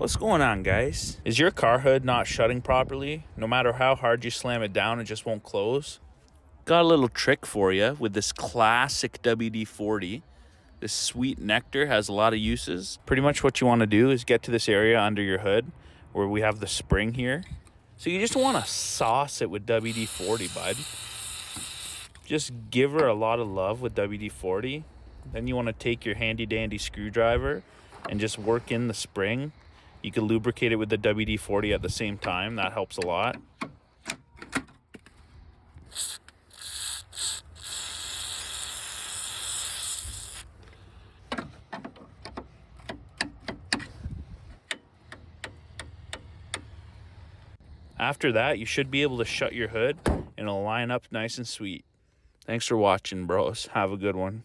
What's going on, guys? Is your car hood not shutting properly? No matter how hard you slam it down, it just won't close? Got a little trick for you with this classic WD-40. This sweet nectar has a lot of uses. Pretty much what you want to do is get to this area under your hood where we have the spring here. So you just want to sauce it with WD-40, bud. Just give her a lot of love with WD-40. Then you want to take your handy dandy screwdriver and just work in the spring. You can lubricate it with the WD-40 at the same time. That helps a lot. After that, you should be able to shut your hood and it'll line up nice and sweet. Thanks for watching, bros. Have a good one.